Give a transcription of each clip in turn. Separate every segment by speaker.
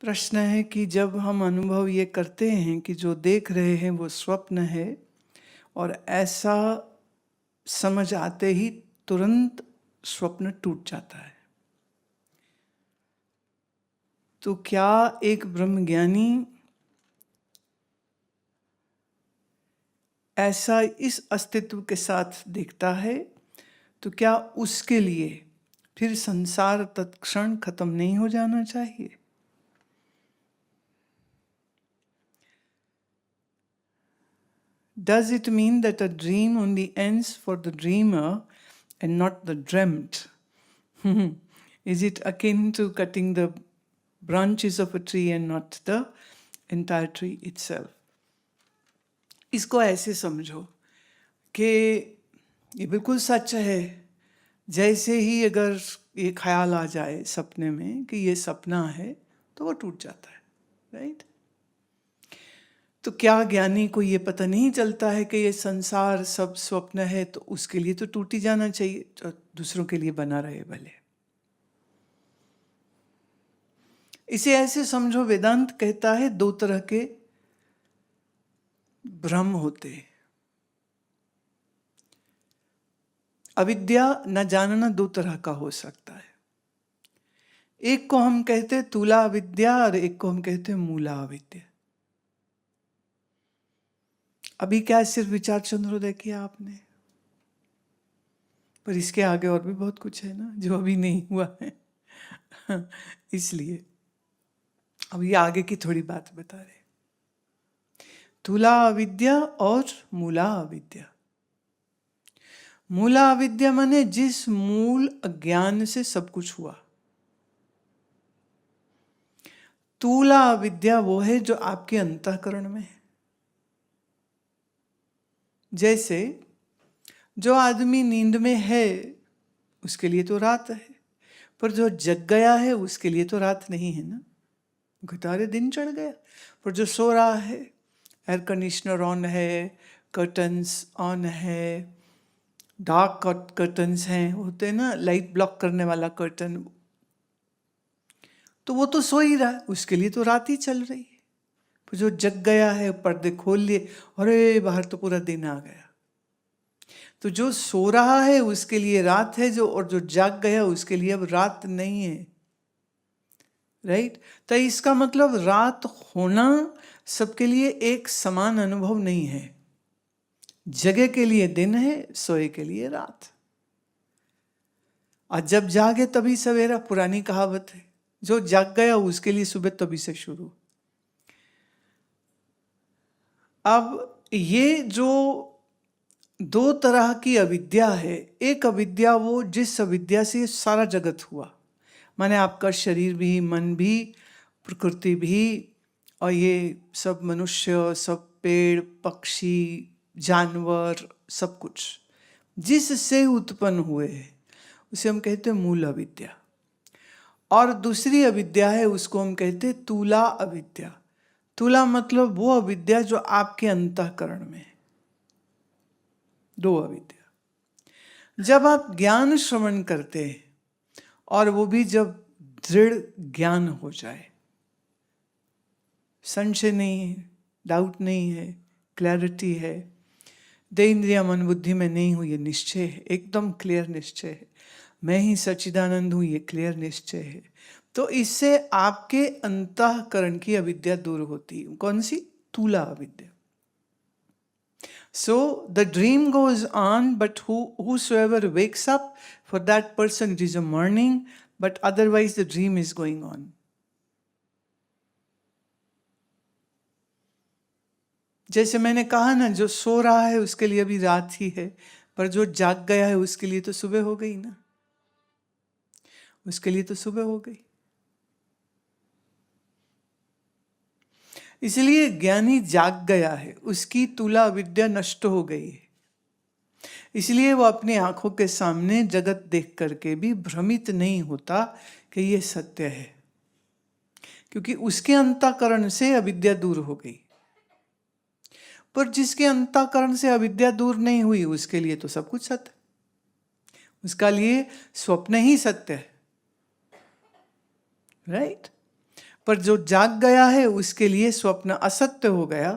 Speaker 1: प्रश्न है कि जब हम अनुभव ये करते हैं कि जो देख रहे हैं वो स्वप्न है और ऐसा समझ आते ही तुरंत स्वप्न टूट जाता है, तो क्या एक ब्रह्मज्ञानी ऐसा इस अस्तित्व के साथ देखता है तो क्या उसके लिए फिर संसार तत्क्षण खत्म नहीं हो जाना चाहिए? Does it mean that a dream only ends for the dreamer and not the dreamt? Is it akin to cutting the branches of a tree and not the entire tree itself? इसको ऐसे समझो कि ये बिल्कुल सच है। जैसे ही अगर ये ख्याल आ जाए सपने में कि ये सपना है तो वो टूट जाता है, राइट? तो क्या ज्ञानी को ये पता नहीं चलता है कि ये संसार सब स्वप्न है, तो उसके लिए तो टूट ही जाना चाहिए, जो दूसरों के लिए बना रहे भले। इसे ऐसे समझो, वेदांत कहता है दो तरह के भ्रम होते हैं। अविद्या न जानना दो तरह का हो सकता है। एक को हम कहते हैं तुला अविद्या और एक को हम कहते हैं मूला अविद्या। अभी क्या सिर्फ विचार चंद्रोदय किया आपने, पर इसके आगे और भी बहुत कुछ है ना जो अभी नहीं हुआ है। इसलिए अब ये आगे की थोड़ी बात बता रहे। तुला अविद्या और मूला अविद्या। मूला अविद्या माने जिस मूल अज्ञान से सब कुछ हुआ। तुला अविद्या वो है जो आपके अंतःकरण में है। जैसे जो आदमी नींद में है उसके लिए तो रात है, पर जो जग गया है उसके लिए तो रात नहीं है ना, घटारे दिन चढ़ गया। पर जो सो रहा है, एयर कंडीशनर ऑन है, कर्टन्स ऑन है, डार्क कर्टन्स हैं, होते हैं ना लाइट ब्लॉक करने वाला कर्टन, तो वो तो सो ही रहा है, उसके लिए तो रात ही चल रही है। पर जो जग गया है, पर्दे खोल लिए, अरे बाहर तो पूरा दिन आ गया। तो जो सो रहा है उसके लिए रात है, और जो जाग गया उसके लिए अब रात नहीं है, राइट? तो इसका मतलब रात होना सबके लिए एक समान अनुभव नहीं है। जगे के लिए दिन है, सोए के लिए रात। और जब जागे तभी सवेरा, पुरानी कहावत है। जो जाग गया उसके लिए सुबह तभी से शुरू। अब ये जो दो तरह की अविद्या है, एक अविद्या वो जिस अविद्या से सारा जगत हुआ, माने आपका शरीर भी, मन भी, प्रकृति भी, और ये सब मनुष्य, सब पेड़ पक्षी जानवर, सब कुछ जिससे उत्पन्न हुए हैं उसे हम कहते हैं मूल अविद्या। और दूसरी अविद्या है उसको हम कहते हैं तुला अविद्या। तुला मतलब वो अविद्या जो आपके अंतःकरण में है। दो अविद्या। जब आप ज्ञान श्रवण करते हैं और वो भी जब दृढ़ ज्ञान हो जाए, संशय नहीं है, डाउट नहीं है, क्लैरिटी है, देह इंद्रिया मन बुद्धि में नहीं हुई, ये निश्चय है, एकदम क्लियर निश्चय है, मैं ही सच्चिदानंद हूं, ये क्लियर निश्चय है, तो इससे आपके अंतःकरण की अविद्या दूर होती है। कौन सी? तुला अविद्या। So the dream goes on, but whosoever wakes up, for that person it is a morning, but otherwise the dream is going on. जैसे मैंने कहा ना, जो सो रहा है उसके लिए अभी रात ही है, पर जो जाग गया है उसके लिए तो सुबह हो गई ना, उसके लिए तो सुबह हो गई। इसलिए ज्ञानी जाग गया है, उसकी तुला अविद्या नष्ट हो गई है, इसलिए वो अपनी आंखों के सामने जगत देख करके भी भ्रमित नहीं होता कि ये सत्य है, क्योंकि उसके अंतःकरण से अविद्या दूर हो गई। पर जिसके अंतःकरण से अविद्या दूर नहीं हुई उसके लिए तो सब कुछ सत्य, उसका लिए स्वप्न ही सत्य है, राइट? पर जो जाग गया है उसके लिए स्वप्न असत्य हो गया,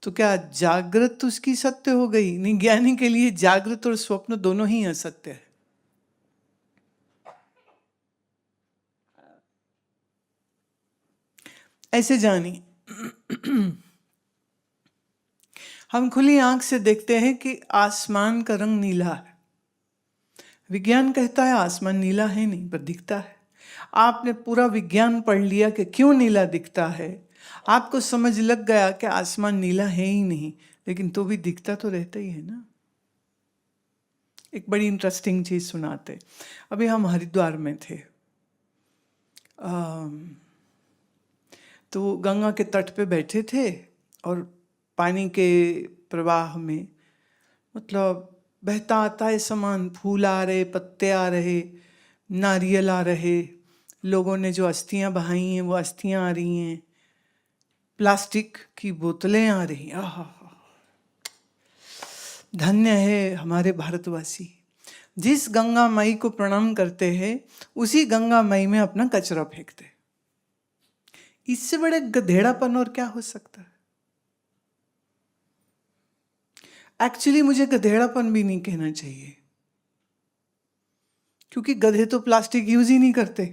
Speaker 1: तो क्या जागृत उसकी सत्य हो गई? नहीं, ज्ञानी के लिए जागृत और स्वप्न दोनों ही असत्य है। ऐसे जानिए, हम खुली आंख से देखते हैं कि आसमान का रंग नीला है। विज्ञान कहता है आसमान नीला है नहीं, पर दिखता है। आपने पूरा विज्ञान पढ़ लिया कि क्यों नीला दिखता है, आपको समझ लग गया कि आसमान नीला है ही नहीं, लेकिन तो भी दिखता तो रहता ही है ना। एक बड़ी इंटरेस्टिंग चीज सुनाते। अभी हम हरिद्वार में थे, तो गंगा के तट पे बैठे थे और पानी के प्रवाह में मतलब बहता आता है सामान, फूल आ रहे, पत्ते आ रहे, नारियल आ रहे, लोगों ने जो अस्थियां बहाई हैं वो अस्थियां आ रही हैं, प्लास्टिक की बोतलें आ रही। आहा, धन्य है हमारे भारतवासी, जिस गंगा माई को प्रणाम करते हैं उसी गंगा माई में अपना कचरा फेंकते। इससे बड़े गधेड़ापन और क्या हो सकता है? एक्चुअली मुझे गधेड़ापन भी नहीं कहना चाहिए, क्योंकि गधे तो प्लास्टिक यूज ही नहीं करते।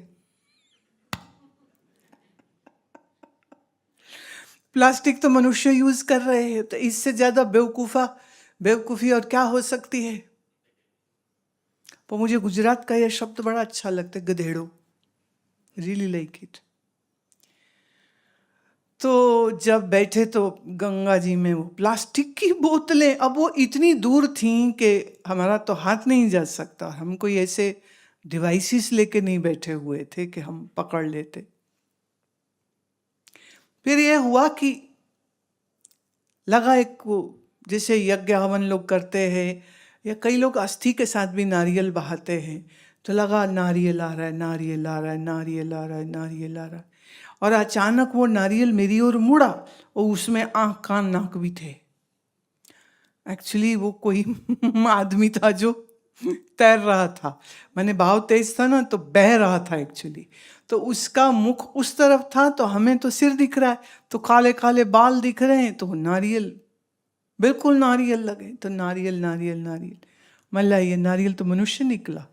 Speaker 1: प्लास्टिक तो मनुष्य यूज कर रहे हैं, तो इससे ज्यादा बेवकूफी और क्या हो सकती है? पर मुझे गुजरात का यह शब्द बड़ा अच्छा लगता है, गधेड़ो, रियली लाइक इट। तो जब बैठे तो गंगा जी में वो प्लास्टिक की बोतलें, अब वो इतनी दूर थीं कि हमारा तो हाथ नहीं जा सकता, हम कोई ऐसे डिवाइसेस लेके नहीं बैठे हुए थे कि हम पकड़ लेते। फिर ये हुआ कि लगा एक वो जैसे यज्ञ हवन लोग करते हैं, या कई लोग अस्थि के साथ भी नारियल बहाते हैं, तो लगा नारियल आ रहा है, नारियल आ रहा है, नारियल आ रहा है, नारियल आ रहा है। और अचानक वो नारियल मेरी ओर मुड़ा और उसमें आंख कान नाक भी थे। एक्चुअली वो कोई आदमी था जो तैर रहा था, मैंने भाव तेज था ना तो बह रहा था एक्चुअली। तो उसका मुख उस तरफ था, तो हमें तो सिर दिख रहा है, तो काले काले बाल दिख रहे हैं, तो नारियल, बिल्कुल नारियल लगे। तो नारियल नारियल नारियल, मल्ला ये नारियल तो मनुष्य निकला।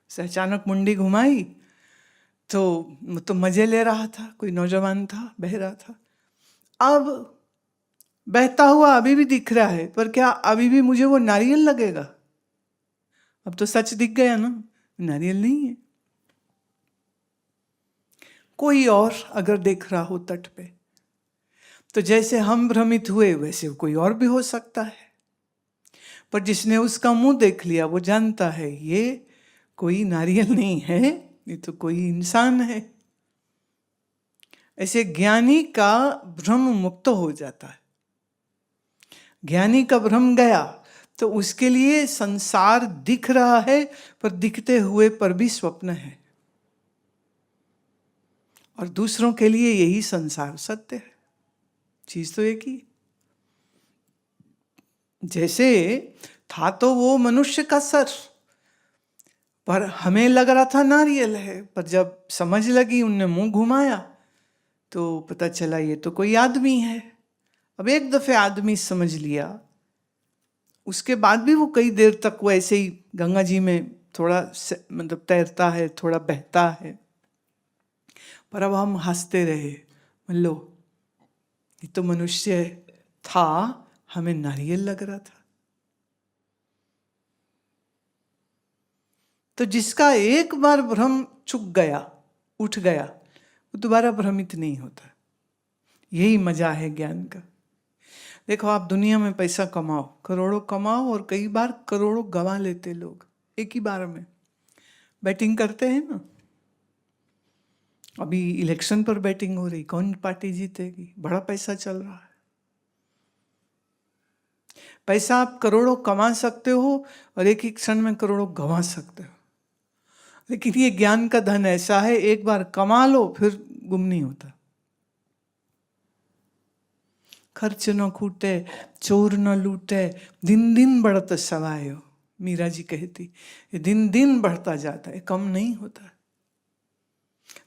Speaker 1: उसे अचानक मुंडी घुमाई तो मजे ले रहा था, कोई नौजवान था, बह रहा था। अब बहता हुआ अभी भी दिख रहा है, पर क्या अभी भी मुझे वो नारियल लगेगा? अब तो सच दिख गया ना, नारियल नहीं है। कोई और अगर देख रहा हो तट पे, तो जैसे हम भ्रमित हुए वैसे कोई और भी हो सकता है। पर जिसने उसका मुंह देख लिया वो जानता है ये कोई नारियल नहीं है, ये तो कोई इंसान है। ऐसे ज्ञानी का भ्रम मुक्त हो जाता है। ज्ञानी का भ्रम गया तो उसके लिए संसार दिख रहा है, पर दिखते हुए पर भी स्वप्न है, और दूसरों के लिए यही संसार सत्य है। चीज तो एक ही। जैसे था तो वो मनुष्य का सर, पर हमें लग रहा था नारियल है, पर जब समझ लगी, उनने मुंह घुमाया तो पता चला ये तो कोई आदमी है। अब एक दफे आदमी समझ लिया, उसके बाद भी वो कई देर तक वो ऐसे ही गंगा जी में थोड़ा मतलब तैरता है, थोड़ा बहता है। पर अब हम हंसते रहे, लो ये तो मनुष्य था, हमें नारियल लग रहा था। तो जिसका एक बार भ्रम चुक गया, उठ गया, वो दोबारा भ्रमित नहीं होता। यही मजा है ज्ञान का। देखो, आप दुनिया में पैसा कमाओ, करोड़ों कमाओ, और कई बार करोड़ों गंवा लेते लोग एक ही बार में। बैटिंग करते हैं ना, अभी इलेक्शन पर बैटिंग हो रही, कौन पार्टी जीतेगी, बड़ा पैसा चल रहा है। पैसा आप करोड़ों कमा सकते हो और एक ही क्षण में करोड़ों गंवा सकते हो। लेकिन ये ज्ञान का धन ऐसा है, एक बार कमा लो फिर गुम नहीं होता। खर्च न खूटे, चोर न लूटे, दिन दिन बढ़त सवायो, मीरा जी कहती। ये दिन दिन बढ़ता जाता है, कम नहीं होता।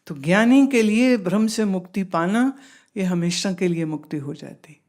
Speaker 1: तो ज्ञानी के लिए भ्रम से मुक्ति पाना, ये हमेशा के लिए मुक्ति हो जाती।